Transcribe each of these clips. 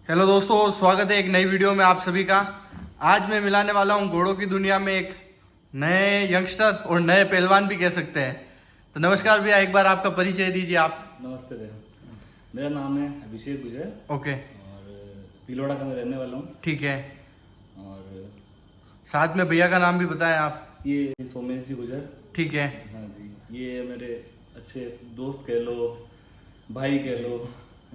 Hello दोस्तों, स्वागत है एक नई वीडियो में आप सभी का। आज मैं मिलाने वाला हूं घोड़ों की दुनिया में एक नए यंगस्टर और नए पहलवान भी कह सकते हैं। तो नमस्कार भैया, एक बार आपका परिचय दीजिए आप। नमस्ते भैया, मेरा नाम है अभिषेक गुजर ओके, और पिलोड़ा का मैं रहने वाला हूँ। ठीक है। और साथ में भैया का नाम भी बताएं आप। ये सोमेश जी गुजर। ठीक है। हाँ जी, ये मेरे अच्छे दोस्त कह लो, भाई कह लो,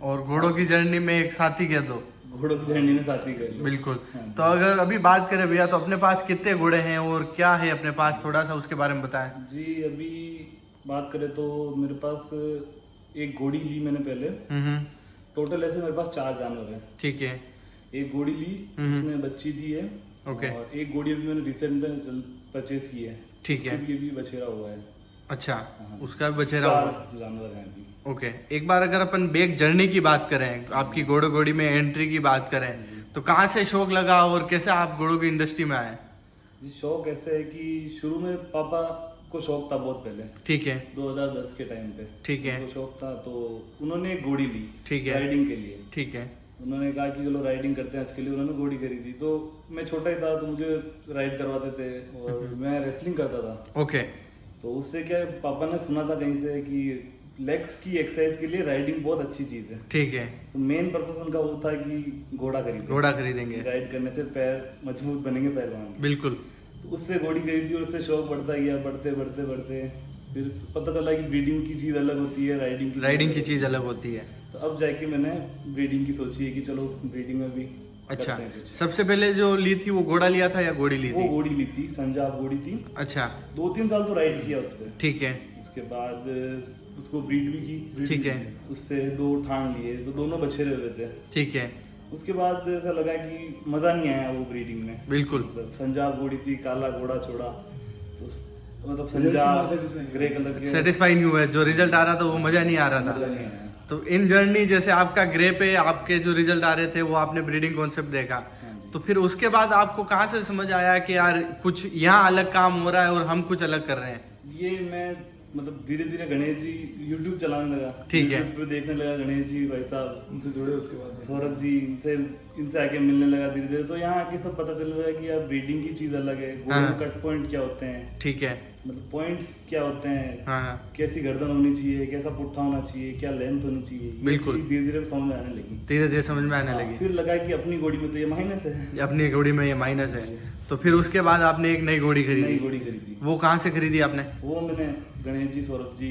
और घोड़ों की जर्नी में एक साथी कह दो। घोड़ों की जर्नी में साथी कह लो। बिल्कुल। हाँ तो अगर अभी बात करें भैया, तो अपने पास कितने घोड़े हैं और क्या है अपने पास, थोड़ा सा उसके बारे में बताएं। जी, अभी बात करें तो मेरे पास एक घोड़ी ली मैंने पहले। टोटल ऐसे मेरे पास 4 जानवर हैं। ठीक है। एक घोड़ी ली, उसने बच्ची दी है। ओके। और एक घोड़ी अभी मैंने रिसेंट में परचेज की है। ठीक है। उसकी भी अभी बछेरा हुआ है। अच्छा, हाँ। उसका भी बछेरा 4 हुआ। जानवर हैं अभी। ओके, एक बार अगर अपन बैक जर्नी की बात करें, आपकी घोड़ो घोड़ी में एंट्री की बात करें, तो कहाँ से शौक लगा और कैसे आप घोड़ों की इंडस्ट्री में आए। जी, शौक ऐसे है कि शुरू में पापा को शौक था बहुत पहले। ठीक है। 2010 के टाइम पे। ठीक है। उनको शौक था तो उन्होंने एक घोड़ी ली। ठीक है। राइडिंग के लिए। ठीक है। उन्होंने कहा कि चलो राइडिंग करते हैं, इसके लिए उन्होंने घोड़ी खरीदी। तो मैं छोटा ही था तो मुझे राइड करवाते थे और मैं रेसलिंग करता था। ओके। तो उससे क्या है, पापा ने सुना था कहीं से कि लेग्स की एक्सरसाइज के लिए राइडिंग बहुत अच्छी चीज है। ठीक है। तो मेन पर्पस उनका वो था कि घोड़ा खरीदे। घोड़ा खरीदेंगे। राइड करने से पैर मजबूत बनेंगे पहलवान। बिल्कुल। तो उससे घोड़ी खरीदी और उससे शौक बढ़ता गया, बढ़ते बढ़ते बढ़ते फिर पता चला कि ब्रीडिंग की चीज़ अलग होती है, राइडिंग की चीज़ अलग होती है। तो अब जाके मैंने ब्रीडिंग की सोची है कि चलो ब्रीडिंग में भी अच्छा, करते हैं कुछ। सबसे पहले जो ली थी वो घोड़ा लिया था या घोड़ी ली वो थी। घोड़ी ली थी, संजाब घोड़ी थी। अच्छा। 2-3 साल तो राइड किया उस पर। ठीक है। उसके बाद उसको ब्रीड भी की। ठीक है। उससे 2 ठान लिए तो दोनों बछेरे हुए थे। ठीक है। उसके बाद ऐसा लगा कि मज़ा नहीं आया वो ब्रीडिंग में। बिल्कुल। मतलब संजाब घोड़ी थी, काला घोड़ा छोड़ा तो मतलब संजाब ग्रे कलर के। सेटिस्फाई नहीं हुआ है, जो रिजल्ट आ रहा था वो मजा नहीं आ रहा मजा था। नहीं आया। तो इन जर्नी जैसे आपका ग्रे पे आपके जो रिजल्ट आ रहे थे वो आपने ब्रीडिंग कॉन्सेप्ट देखा, हाँ जी। तो फिर उसके बाद आपको कहाँ से समझ आया कि यार कुछ यहाँ अलग काम हो रहा है और हम कुछ अलग कर रहे हैं। ये मैं मतलब धीरे धीरे गणेश जी यूट्यूब चलाने लगा। ठीक है। यूट्यूब पे देखने लगा गणेश जी भाई साहब, उनसे जुड़े। उसके बाद सौरभ जी, इनसे आके मिलने लगा धीरे धीरे। तो यहाँ आके सब पता चल रहा है कि यार ब्रीडिंग की चीज़ अलग है। हाँ। कट पॉइंट क्या होते हैं, ठीक है। मतलब पॉइंट्स क्या होते हैं, हाँ। कैसी गर्दन होनी चाहिए, कैसा पुट्ठा होना चाहिए, क्या लेंथ होनी चाहिए। ये बिल्कुल। चीज़ धीरे धीरे समझ में आने लगी। धीरे धीरे समझ में आने हाँ, लगी। फिर लगा कि अपनी घोड़ी में तो ये माइनस है। अपनी घोड़ी में ये माइनस है। तो फिर उसके बाद आपने एक नई घोड़ी नई खरीदी। घोड़ी खरीदी। वो कहाँ से खरीदी आपने। वो मैंने गणेश जी, सौरभ जी।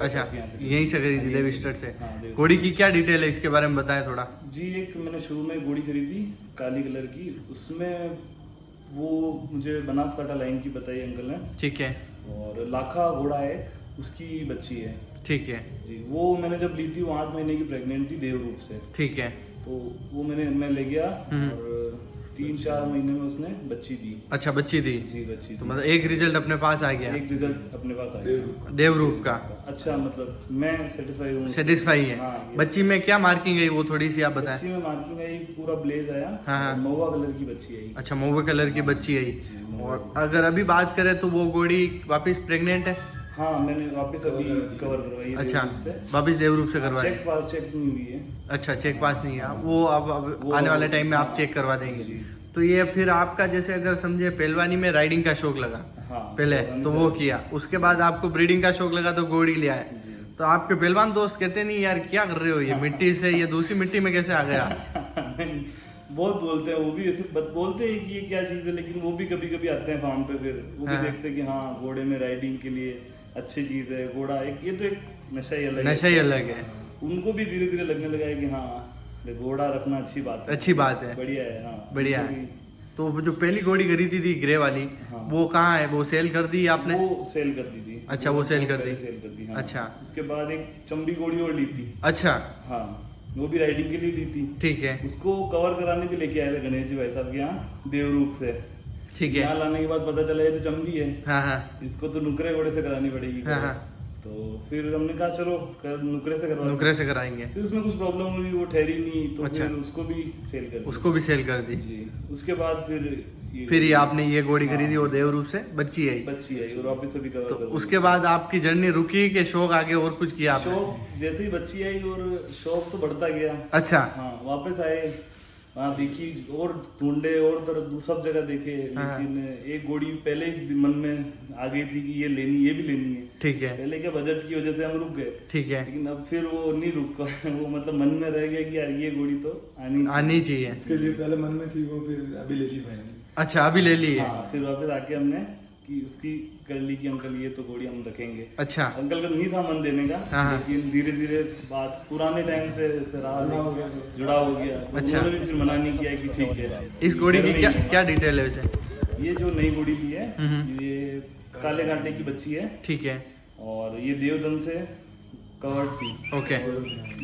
अच्छा, यहाँ से यहीं से खरीदी, हाँ, देव यहीं से। स्टड से। हाँ, देव घोड़ी की क्या डिटेल है इसके बारे में बताएं थोड़ा। जी, एक मैंने शुरू में घोड़ी खरीदी काली कलर की। उसमें वो मुझे बनासकांठा लाइन की बताई अंकल ने। ठीक है। और लाखा घोड़ा है, उसकी बच्ची है। ठीक है। जी, वो मैंने जब ली थी वो 8 महीने की प्रेग्नेंट थी देवरूप से। ठीक है। तो वो मैं ले गया और 3-4 महीने में उसने बच्ची दी। अच्छा, बच्ची दी। जी, बच्ची तो दी। मतलब एक रिजल्ट अपने पास आ गया। एक रिजल्ट अपने पास आ गया देवरूप का। अच्छा, मतलब मैं सेटिस्फाई हूँ। सेटिस्फाई है। हाँ, ये बच्ची में क्या मार्किंग है वो थोड़ी सी आप बताएं। बच्ची में मार्किंग आई, पूरा ब्लेज आया। हाँ, हाँ। और महुआ कलर की बच्ची आई। अच्छा, महुए कलर की बच्ची आई। जी, महुआ। और अगर अभी बात करें तो वो घोड़ी वापस प्रेग्नेंट है। हाँ, मैंने वापस अभी कवर करवाई है अच्छा, देवरूप से। वापस देवरूप से करवाई। चेक नहीं हुई है। अच्छा, चेक पास नहीं है वो। अब वो आने वाले टाइम में आप हाँ, चेक करवा देंगे। जी। तो ये फिर आपका जैसे अगर समझे पहलवानी में राइडिंग का शौक लगा हाँ, पहले, तो वो किया। उसके बाद आपको ब्रीडिंग का शौक लगा तो घोड़ी लिया है। जी। तो आपके पहलवान दोस्त कहते नहीं यार क्या कर रहे हो, ये मिट्टी से ये दूसरी मिट्टी में कैसे आ गया। बहुत बोलते हैं वो भी, ऐसे बोलते हैं कि ये क्या चीज़ है। लेकिन वो भी कभी कभी आते हैं फार्म पे, फिर वो भी हाँ। देखते हैं कि हाँ घोड़े में राइडिंग के लिए अच्छी चीज़ है। घोड़ा एक ये तो एक नशा ही अलग है। नशा ही अलग है। उनको भी धीरे धीरे लगने लगा है कि हाँ घोड़ा रखना अच्छी बात है। अच्छी बात है। बढ़िया है। हाँ, बढ़िया उनको है। भी। तो वो जो पहली घोड़ी खरीदी थी ग्रे वाली, हाँ। वो कहाँ है, वो सेल कर दी आपने। वो सेल कर दी थी। अच्छा, वो सेल कर दी। सेल कर दी, हाँ। अच्छा। उसके बाद एक चंबी घोड़ी और ली थी। अच्छा। हाँ, वो भी राइडिंग के लिए ली थी। ठीक है। उसको कवर कराने के लेके आए थे गणेश जी भाई साहब के यहाँ देवरूप से। ठीक है। यहाँ लाने के बाद पता चला ये तो चंबी है, हाँ हाँ इसको तो नुकरे घोड़े से करानी पड़ेगी। हाँ हाँ। तो फिर हमने कहा चलो नुकरे से करवा। नुकरे से कराएंगे। फिर उसमें कुछ प्रॉब्लम हुई, वो ठहरी नहीं, तो अच्छा। फिर उसको भी सेल कर दी। उसको भी सेल कर दी। जी। उसके बाद फिर ये आपने ये घोड़ी खरीदी और देवरूप से बच्ची आई। बच्ची आई और वापस अभी कवर तो कर दी। उसके बाद आपकी जर्नी रुकी के शौक आगे और कुछ किया आपने। शौक जैसे ही बच्ची आई और शौक तो बढ़ता गया। अच्छा। हाँ, वापस आए वहाँ देखी और ढूंढे और तरफ सब जगह देखे, लेकिन एक घोड़ी पहले ही मन में आ गई थी कि ये लेनी, ये भी लेनी है। ठीक है। पहले क्या बजट की वजह से हम रुक गए, ठीक है। लेकिन अब फिर वो नहीं रुक वो मतलब मन में रह गया कि यार ये घोड़ी तो आनी चाहिए। इसके लिए पहले मन में थी वो, फिर अभी ले ली फाइनली। अच्छा, अभी ले ली है। हाँ, फिर वापस आके हमने कि उसकी कर ली कि अंकल ये तो घोड़ी हम रखेंगे। अच्छा। अंकल का नहीं था मन देने का, लेकिन धीरे धीरे बात पुराने टाइम से रहा, जुड़ा हो गया, तो अच्छा। उन्होंने भी फिर मना नहीं किया कि ठीक है। इस घोड़ी की क्या डिटेल है वैसे? ये जो नई घोड़ी ली है, ये काले कांटे की बच्ची है। ठीक है। और ये देवदन से कवर्ड थी। ओके।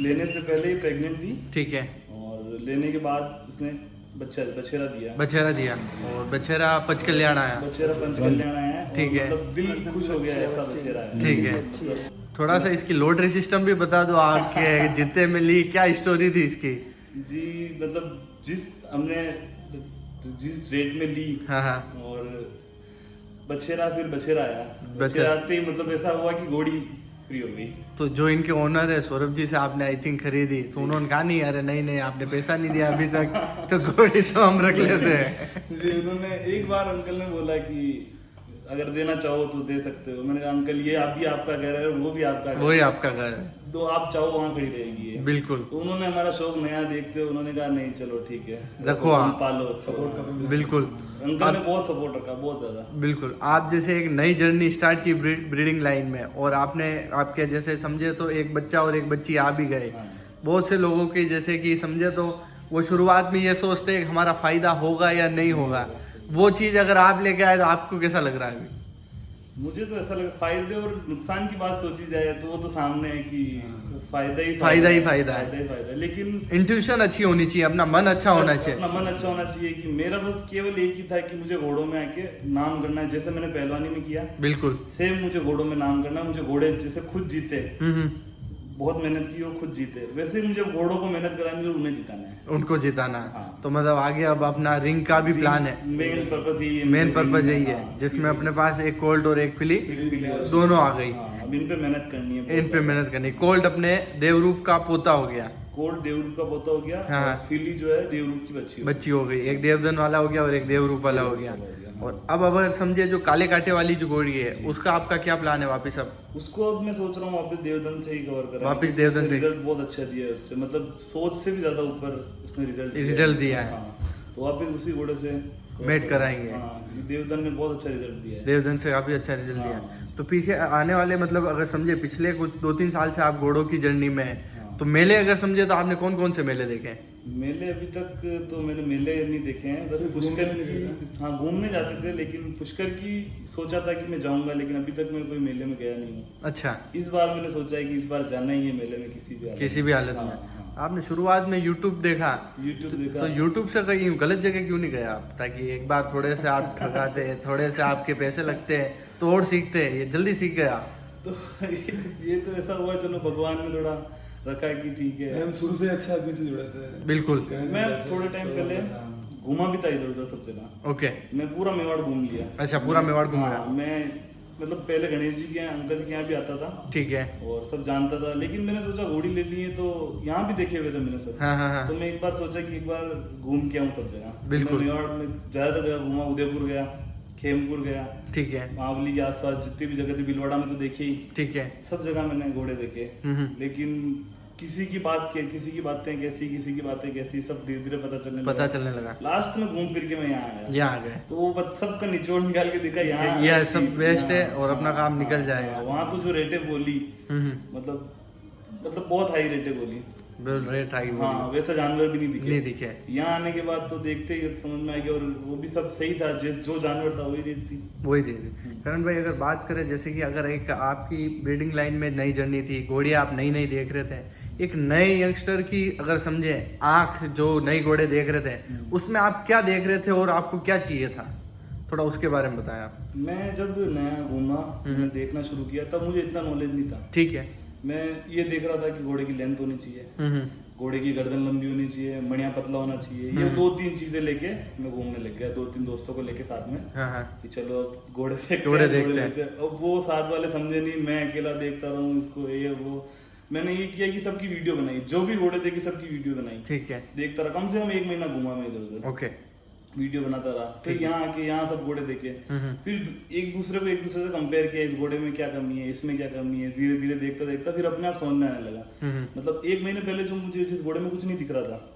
लेने से पहले ही प्रेग्नेंट थी। ठीक है। और लेने के बाद उसने बछेरा दिया। बछेरा दिया और बछेरा पंच कल्याण आया। बछेरा पंच कल्याण आया है। ठीक है। मतलब दिल खुश हो गया ऐसा बछेरा है। ठीक है। थोड़ा सा इसकी लॉटरी सिस्टम भी बता दो आपके जितने में ली, क्या स्टोरी थी इसकी? जी मतलब हमने जिस रेट में ली, हाँ। और बछेरा आया। बछेरा आते ही मतलब ऐसा हुआ कि घोड़ी फ्री हो गई। तो जो इनके ओनर है सौरभ जी से आपने आई थिंक खरीदी, तो उन्होंने कहा नहीं अरे नहीं आपने पैसा नहीं दिया अभी तक, तो घोड़ी तो हम रख लेते हैं। जी, उन्होंने एक बार अंकल ने बोला कि अगर देना चाहो तो दे सकते हो। मैंने कहा अंकल ये अभी आपका घर है, वो भी आपका घर है, वही आपका घर है, तो आप चाहो वहाँ खड़ी रहेगी ये। बिल्कुल। तो उन्होंने हमारा शौक नया देखते हुए उन्होंने कहा नहीं चलो ठीक है, रखो तुम आप। पालो। सपोर्ट बिल्कुल। अंकल ने बहुत सपोर्ट रखा, बहुत ज्यादा। बिल्कुल। आप जैसे एक नई जर्नी स्टार्ट की ब्रीडिंग लाइन में, और आपने आपके जैसे समझे तो एक बच्चा और एक बच्ची आ भी गए। बहुत से लोगों की जैसे कि समझे तो वो शुरुआत में ये सोचते हैं हमारा फायदा होगा या नहीं होगा, वो चीज़ अगर आप लेके आए तो आपको कैसा लग रहा है अभी? मुझे तो ऐसा लगा फायदे और नुकसान की बात सोची जाए तो वो तो सामने है कि फायदा ही फायदा है, लेकिन इंट्यूशन अच्छी होनी चाहिए, अपना मन अच्छा होना चाहिए। अपना मन अच्छा होना चाहिए। कि मेरा बस केवल एक ही था कि मुझे घोड़ों में आके नाम करना है, जैसे मैंने पहलवानी में किया। बिल्कुल सेम मुझे घोड़ों में नाम करना है। मुझे घोड़े जैसे खुद जीते, बहुत मेहनत की और खुद जीते, वैसे ही मुझे घोड़ों को मेहनत करानी और उन्हें जिताना है, उनको जिताना है। हाँ। तो मतलब आगे अब अपना रिंग का भी प्लान है। मेन पर्पस यही है। मेन पर्पज यही है, हाँ, जिसमें अपने पास एक कोल्ड और एक फिली फिली दोनों आ गई। हाँ, अब इन पे मेहनत करनी है। इन पे मेहनत करनी। कोल्ड अपने देवरूप का पोता हो गया, कोल्ड देवरूप का पोता हो गया। हाँ। और फिली जो है देवरूप की बच्ची हो गई। एक देवदन वाला हो गया और एक देवरूप वाला हो गया। और अब अगर समझे जो काले कांटे वाली जो घोड़ी है, उसका आपका क्या प्लान है वापस? अब उसको अब मैं सोच रहा हूँ वापस देवदन से ही कवर करें। वापस देवदन से। रिजल्ट बहुत अच्छा दिया है उससे, मतलब सोच से भी ज्यादा ऊपर उसने रिजल्ट दिया है। हाँ, तो वापस उसी घोड़े से मेट कराएंगे। हाँ, देवदन ने बहुत अच्छा रिजल्ट दिया है। देवदन से काफी अच्छा रिजल्ट दिया है। तो पीछे आने वाले मतलब अगर समझे पिछले कुछ 2-3 साल से आप घोड़ों की जर्नी में है, तो मेले अगर समझे तो आपने कौन कौन से मेले देखे? मेले अभी तक तो मैंने मेले नहीं देखे हैं, बस पुष्कर की। हाँ, घूमने जाते थे, लेकिन पुष्कर की सोचा था कि मैं जाऊंगा, लेकिन अभी तक मैं कोई मेले में गया नहीं हूँ। अच्छा। इस बार मैंने सोचा है कि इस बार जाना ही है मेले में किसी भी हालत में। हाँ। आपने शुरुआत में यूट्यूब देखा, तो यूट्यूब से कहीं गलत जगह क्यों नहीं गए आप, ताकि एक बार थोड़े से आप ठगाते, थोड़े से आपके पैसे लगते हैं तो और सीखते हैं, ये जल्दी सीख गए आप? तो ये तो ऐसा हुआ, चलो भगवान ने थोड़ा रखा है कि ठीक है। हम शुरू से अच्छा आदमी से जुड़े थे। बिल्कुल। मैं थोड़े टाइम पहले घूमा भी था इधर उधर सब जगह। ओके। मैं पूरा मेवाड़ घूम लिया। अच्छा, पूरा मेवाड़ घूम लिया। हाँ, मैं मतलब पहले गणेश जी के यहाँ, अंकल के यहाँ भी आता था। ठीक है। और सब जानता था, लेकिन मैंने सोचा घोड़ी ले ली है तो यहाँ भी देखे हुए थे मैंने सब। हाँ। तो मैं एक बार सोचा कि एक बार घूम के आऊँ सब जगह। बिल्कुल। मैं मेवाड़ में ज्यादातर जगह घूमा, उदयपुर गया, खेमपुर गया, ठीक है, महाबली के आसपास जितनी भी जगह थी, भीलवाड़ा में तो देखे ही। ठीक है। सब जगह मैंने घोड़े देखे, लेकिन किसी की बातें कैसी, किसी की बातें कैसी, सब धीरे धीरे पता चलने लगा। लास्ट में घूम फिर के मैं यहाँ आ गया। तो वो सबका निचोड़ निकाल के देखा, यहाँ सब बेस्ट है और अपना काम निकल जाएगा। वहाँ तो जो रेटे बोली, मतलब बहुत हाई रेटे बोली। Rate I. हाँ, वैसा जानवर भी नहीं दिखे। यहाँ आने के बाद तो देखते ही समझ में आ गया, और वो भी सब सही था, जो जानवर था वही रेट थी। करण भाई, अगर बात करें जैसे कि अगर एक आपकी ब्रीडिंग लाइन में नई जर्नी थी, घोड़ियाँ आप नई देख रहे थे, एक नए यंगस्टर की अगर समझे आंख जो नई घोड़े देख रहे थे, उसमें आप क्या देख रहे थे और आपको क्या चाहिए था, थोड़ा उसके बारे में बताएं आप। मैं जब नया घूमा, मैंने देखना शुरू किया, तब मुझे इतना नॉलेज नहीं था। ठीक है। मैं ये देख रहा था कि घोड़े की लेंथ होनी चाहिए, घोड़े की गर्दन लंबी होनी चाहिए, मणिया पतला होना चाहिए। ये 2-3 चीजें लेके मैं घूमने लग गया, 2-3 दोस्तों को लेके साथ में। कि चलो अब घोड़े देखते हैं। अब वो साथ वाले समझे नहीं, मैं अकेला देखता रहूँ इसको, ये वो, मैंने ये किया कि सबकी वीडियो बनाई, जो भी घोड़े देखे सबकी वीडियो बनाई। ठीक है, देखता रहा, कम से कम 1 महीना घूमा मैं इधर उधर। ओके, वीडियो बनाता रहा, फिर यहाँ आके यहाँ सब घोड़े देखे, फिर एक दूसरे से कंपेयर किया, इस घोड़े में क्या कमी है, इसमें क्या कमी है। धीरे धीरे देखता देखता फिर अपने आप समझ में आने लगा। मतलब 1 महीने पहले जो मुझे जिस घोड़े में कुछ नहीं दिख रहा था,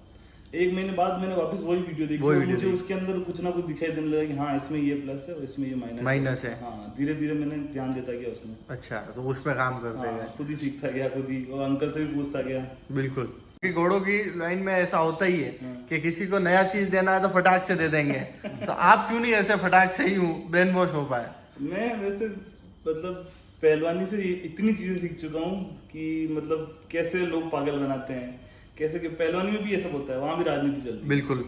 1 महीने बाद मैंने वापस वही वीडियो देखी और मुझे उसके अंदर कुछ ना कुछ दिखाई देने लगा कि हाँ इसमें ये प्लस है और इसमें ये माइनस है। हाँ, धीरे धीरे मैंने ध्यान देता गया उसमें। अच्छा, तो उस पर काम करते गए। खुद ही सीखता गया, खुद ही, और अंकल से भी पूछता गया। बिल्कुल, कि घोड़ों की लाइन में ऐसा होता ही है कि किसी को नया चीज देना है तो फटाक से दे देंगे। तो आप क्यों नहीं ऐसे फटाक से ही ब्रेन वॉश हो पाए? मैं वैसे मतलब पहलवानी से इतनी चीजें सीख चुका हूँ कि मतलब कैसे लोग पागल बनाते हैं, कैसे कि पहलवानी में भी ये सब होता है, वहाँ भी राजनीति चलती है। बिल्कुल,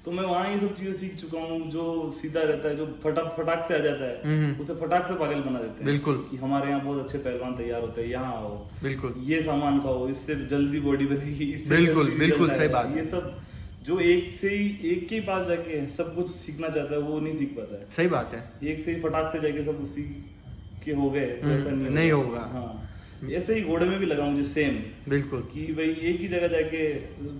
तो मैं वहाँ ये सब चीजें सीख चुका हूँ। जो सीधा रहता है, जो फटाक से आ जाता है, उसे फटाक से पागल बना देते हैं। बिल्कुल, कि हमारे यहाँ बहुत अच्छे पहलवान तैयार होते हैं, यहाँ आओ, बिल्कुल, ये सामान खाओ, इससे जल्दी बॉडी बनेगी, इससे बिल्कुल जल्दी बिल्कुल रिजल्ट सही आएगा। बात। ये सब जो एक के पास जाके सब कुछ सीखना चाहता है वो नहीं सीख पाता है। सही बात है, एक से ही फटाक से जाके सब उसी के हो गए तो ऐसा नहीं होगा। हाँ, ऐसे ही घोड़े में भी लगा मुझे सेम। बिल्कुल, कि भाई एक ही जगह जाके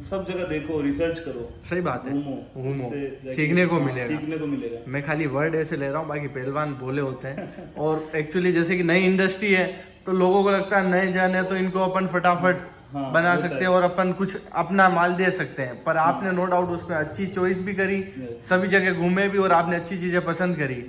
सब जगह देखो, रिसर्च करो, सही बात है, घूमो, सीखने को मिलेगा। सीखने को मिलेगा। मैं खाली वर्ड ऐसे ले रहा हूँ, बाकी पहलवान बोले होते हैं। और एक्चुअली जैसे कि नई इंडस्ट्री है तो लोगों को लगता है नए जाने तो इनको अपन फटाफट बना सकते हैं और अपन कुछ अपना माल दे सकते हैं। पर आपने नो डाउट उसमें अच्छी चॉइस भी करी, सभी जगह घूमे भी और आपने अच्छी चीजें पसंद करी।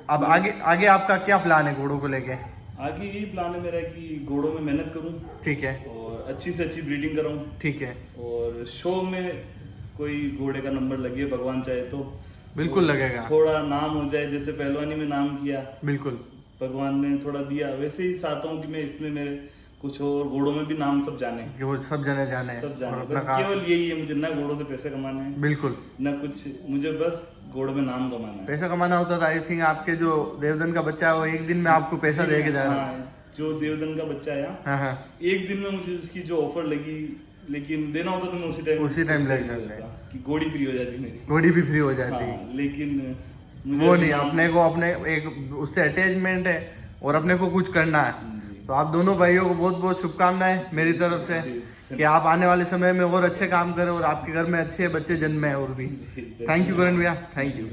अब आगे आपका क्या प्लान है घोड़ों को लेके? आगे यही प्लान है मेरा कि घोड़ों में मेहनत करूं, ठीक है, और अच्छी से अच्छी ब्रीडिंग कराऊं, ठीक है, और शो में कोई घोड़े का नंबर लगे, भगवान चाहे तो बिल्कुल लगेगा, थोड़ा नाम हो जाए। जैसे पहलवानी में नाम किया, बिल्कुल भगवान ने थोड़ा दिया, वैसे ही चाहता हूँ कि मैं इसमें मेरे कुछ और घोड़ों में भी नाम सब जाने, कि वो सब जाने सब जाने। बस केवल यही है, मुझे ना घोड़ों से पैसे कमाने हैं, बिल्कुल ना कुछ, मुझे बस घोड़ों में नाम कमाना है। पैसा कमाना होता था। आई थिंक आपके जो देवदन का बच्चा है वो एक दिन में आपको पैसा दे के जा रहा है। जो देवदन का बच्चा है, हाँ, एक दिन में मुझे उसकी जो ऑफर लगी, लेकिन देना होता तो मैं उसी टाइम लग जाता कि घोड़ी फ्री हो जाती मेरी, घोड़ी भी फ्री हो जाती। लेकिन वो नहीं, अपने को अपने एक उससे अटैचमेंट है और अपने को कुछ करना है। तो आप दोनों भाइयों को बहुत बहुत शुभकामनाएं मेरी तरफ से कि आप आने वाले समय में और अच्छे काम करें और आपके घर में अच्छे बच्चे जन्मे और भी। थैंक यू करण भैया, थैंक यू।